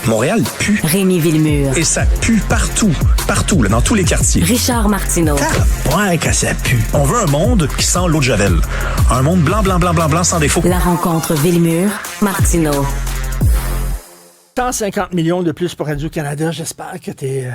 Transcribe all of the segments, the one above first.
Montréal pue. Rémi Villemure. Et ça pue partout. Partout, là, dans tous les quartiers. Richard Martineau. Ouais, que ça pue. On veut un monde qui sent l'eau de Javel. Un monde blanc, blanc, blanc, blanc, blanc, sans défaut. La rencontre Villemure-Martineau. 150 millions de plus pour Radio-Canada. J'espère que t'es...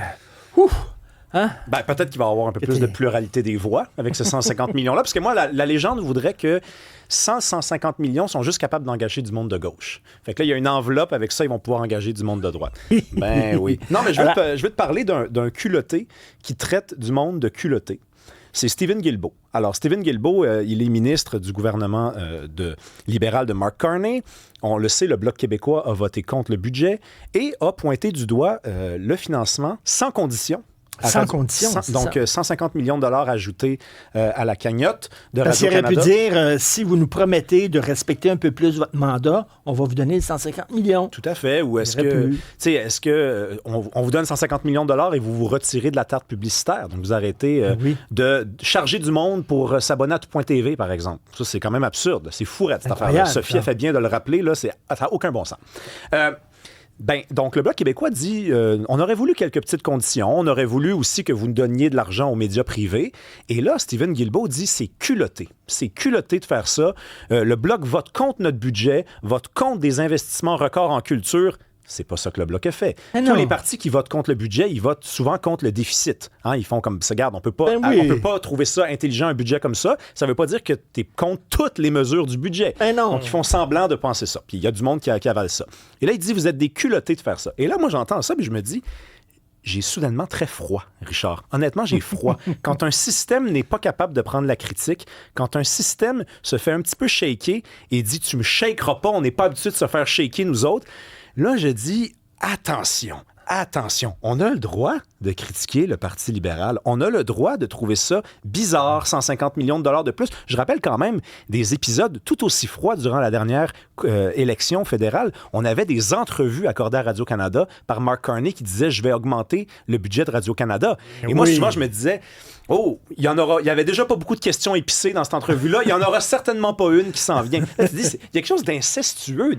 Hein? Ben, peut-être qu'il va y avoir un peu plus de pluralité des voix avec ces 150 millions-là. Parce que moi, la légende voudrait que 150 millions sont juste capables d'engager du monde de gauche. Fait que là, il y a une enveloppe. Avec ça, ils vont pouvoir engager du monde de droite. Ben oui. Non, mais je vais te parler d'un culotté qui traite du monde de culotté. C'est Stephen Guilbeault. Alors, Stephen Guilbeault, il est ministre du gouvernement libéral de Mark Carney. On le sait, le Bloc québécois a voté contre le budget et a pointé du doigt le financement sans condition. Sans condition, donc, 150 millions de dollars ajoutés à la cagnotte de Radio-Canada. Parce qu'il aurait pu dire, si vous nous promettez de respecter un peu plus votre mandat, on va vous donner 150 millions. Tout à fait. Ou est-ce que on vous donne 150 millions de dollars et vous vous retirez de la carte publicitaire? Donc, vous arrêtez de charger du monde pour s'abonner à tout.tv, par exemple. Ça, c'est quand même absurde. C'est fou, cette affaire-là. Sophie a fait bien de le rappeler. Là, ça n'a aucun bon sens. Donc, le Bloc québécois dit on aurait voulu quelques petites conditions. On aurait voulu aussi que vous nous donniez de l'argent aux médias privés. Et là, Stephen Guilbeault dit c'est culotté. C'est culotté de faire ça. Le Bloc vote contre notre budget, vote contre des investissements records en culture. C'est pas ça que le Bloc a fait. Tous les partis qui votent contre le budget, ils votent souvent contre le déficit. Hein, ils font comme ça. Regarde, on peut pas trouver ça intelligent, un budget comme ça. Ça veut pas dire que tu es contre toutes les mesures du budget. Donc, ils font semblant de penser ça. Puis il y a du monde qui avale ça. Et là, il dit, vous êtes des culottés de faire ça. Et là, moi, j'entends ça, puis je me dis, j'ai soudainement très froid, Richard. Honnêtement, j'ai froid. Quand un système n'est pas capable de prendre la critique, quand un système se fait un petit peu shaker et dit, tu me shakeras pas, on n'est pas habitué de se faire shaker, nous autres. Là, je dis, attention, on a le droit de critiquer le Parti libéral. On a le droit de trouver ça bizarre, 150 millions de dollars de plus. Je rappelle quand même des épisodes tout aussi froids durant la dernière élection fédérale. On avait des entrevues accordées à Radio-Canada par Mark Carney qui disait « Je vais augmenter le budget de Radio-Canada ». Et moi, souvent, je me disais... Oh, il y avait déjà pas beaucoup de questions épicées dans cette entrevue-là. Il y en aura certainement pas une qui s'en vient. Il y a quelque chose d'incestueux,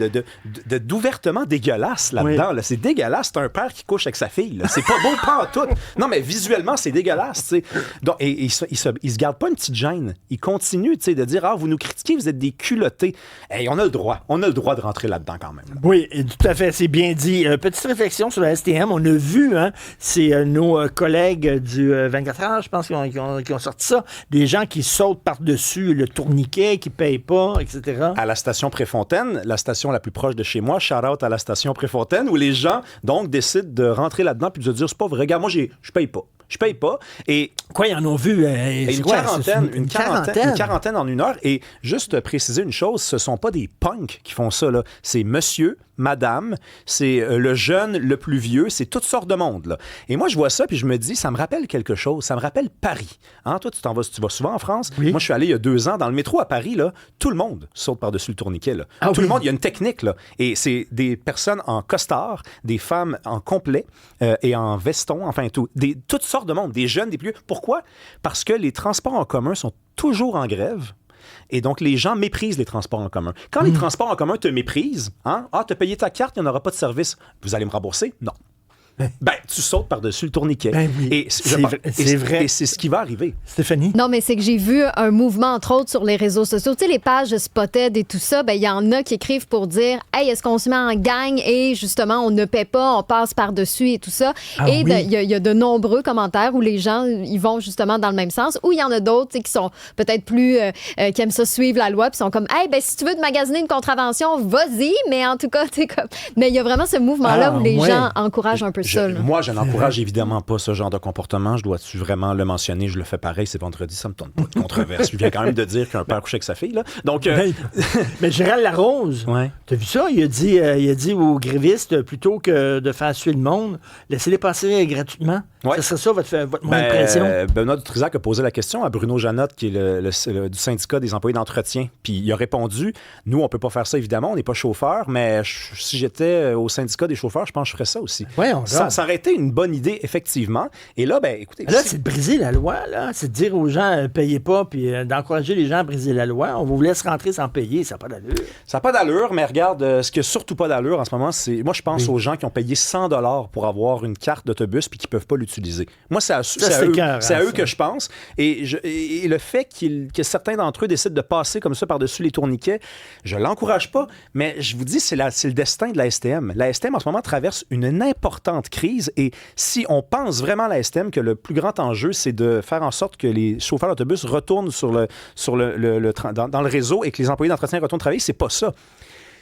d'ouvertement dégueulasse là-dedans. Là. C'est dégueulasse. C'est un père qui couche avec sa fille. Là. C'est pas beau, pas en tout. Non, mais visuellement, c'est dégueulasse. T'sais. Donc, et il se garde pas une petite gêne. Il continue de dire « Ah, vous nous critiquez, vous êtes des culottés. » Hey, on a le droit. On a le droit de rentrer là-dedans quand même. Là. Oui, tout à fait. C'est bien dit. Petite réflexion sur le STM. On a vu, c'est nos collègues du 24 heures, je pense, qui ont sorti ça. Des gens qui sautent par-dessus le tourniquet, qui ne payent pas, etc. À la station Préfontaine, la station la plus proche de chez moi, shout-out à la station Préfontaine, où les gens, donc, décident de rentrer là-dedans puis de se dire, c'est pas vrai, regarde, moi, je paye pas. Je paye pas. Et quoi, ils en ont vu une quarantaine en une heure. Et juste préciser une chose, ce sont pas des punks qui font ça, là. C'est monsieur, madame, c'est le jeune, le plus vieux, c'est toutes sortes de monde, là. Et moi, je vois ça, puis je me dis, ça me rappelle quelque chose. Ça me rappelle Paris. Hein? Toi, tu vas souvent en France. Oui. Moi, je suis allé il y a 2 ans dans le métro à Paris, là. Tout le monde saute par-dessus le tourniquet, là. Tout le monde, il y a une technique, là. Et c'est des personnes en costard, des femmes en complet et en veston, enfin, toutes sortes de monde, des jeunes, des plus vieux. Pourquoi? Parce que les transports en commun sont toujours en grève. Et donc, les gens méprisent les transports en commun. Quand les transports en commun te méprisent, t'as payé ta carte, il n'y en aura pas de service. Vous allez me rembourser? Non. Tu sautes par-dessus le tourniquet. Oui. Et c'est vrai. Et c'est ce qui va arriver. Stéphanie? Non, mais c'est que j'ai vu un mouvement, entre autres, sur les réseaux sociaux. Tu sais, les pages Spotted et tout ça, il y en a qui écrivent pour dire « Hey, est-ce qu'on se met en gang et justement, on ne paie pas, on passe par-dessus et tout ça. » Et il y a de nombreux commentaires où les gens, ils vont justement dans le même sens. Ou il y en a d'autres qui sont peut-être plus... qui aiment ça suivre la loi puis sont comme « Hey, si tu veux te magasiner une contravention, vas-y. » Mais en tout cas, tu sais comme... Mais il y a vraiment ce mouvement-là où les gens encouragent un peu moi, je n'encourage évidemment pas ce genre de comportement. Je dois-tu vraiment le mentionner? Je le fais pareil. C'est vendredi, ça me tente pas de controverse. Je viens quand même de dire qu'un père couche avec sa fille. Là. Donc, mais Gérald Larose, t'as vu ça? Il a dit aux grévistes, plutôt que de faire suer le monde, laissez-les passer gratuitement. Ouais. Ça serait ça votre moyen de pression? Benoît Dutrisac a posé la question à Bruno Janotte, qui est du syndicat des employés d'entretien. Puis il a répondu, nous, on peut pas faire ça, évidemment. On n'est pas chauffeur, mais si j'étais au syndicat des chauffeurs, je pense que je ferais ça aussi. Ouais, on Ça aurait été une bonne idée, effectivement. Et là, ben, écoutez... Là, c'est de briser la loi, là. C'est de dire aux gens, payez pas, puis d'encourager les gens à briser la loi. On vous laisse rentrer sans payer. Ça n'a pas d'allure. Ça n'a pas d'allure, mais regarde, ce qui n'a surtout pas d'allure en ce moment, c'est... Moi, je pense aux gens qui ont payé 100 $ pour avoir une carte d'autobus puis qui ne peuvent pas l'utiliser. Moi, c'est à eux que je pense. Et le fait que certains d'entre eux décident de passer comme ça par-dessus les tourniquets, je ne l'encourage pas, mais je vous dis, c'est le destin de la STM. La STM, en ce moment, traverse une importante crise et si on pense vraiment à la STM que le plus grand enjeu, c'est de faire en sorte que les chauffeurs d'autobus retournent dans le réseau et que les employés d'entretien retournent travailler, c'est pas ça.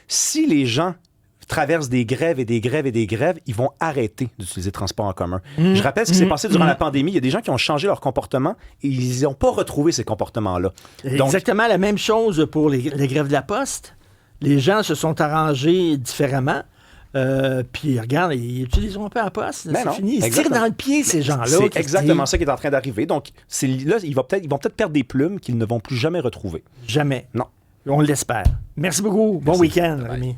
Si les gens traversent des grèves et des grèves et des grèves, ils vont arrêter d'utiliser le transport en commun. Je rappelle ce qui s'est passé durant la pandémie. Il y a des gens qui ont changé leur comportement et ils n'ont pas retrouvé ces comportements-là. Donc, exactement la même chose pour les grèves de la Poste. Les gens se sont arrangés différemment. Puis regarde, ils utiliseront pas la Poste. C'est fini. Ils se tirent dans le pied, ces gens-là. C'est exactement ça qui est en train d'arriver. Donc, là, ils vont peut-être perdre des plumes qu'ils ne vont plus jamais retrouver. Jamais. Non. On l'espère. Merci beaucoup. Bon week-end, Rémi.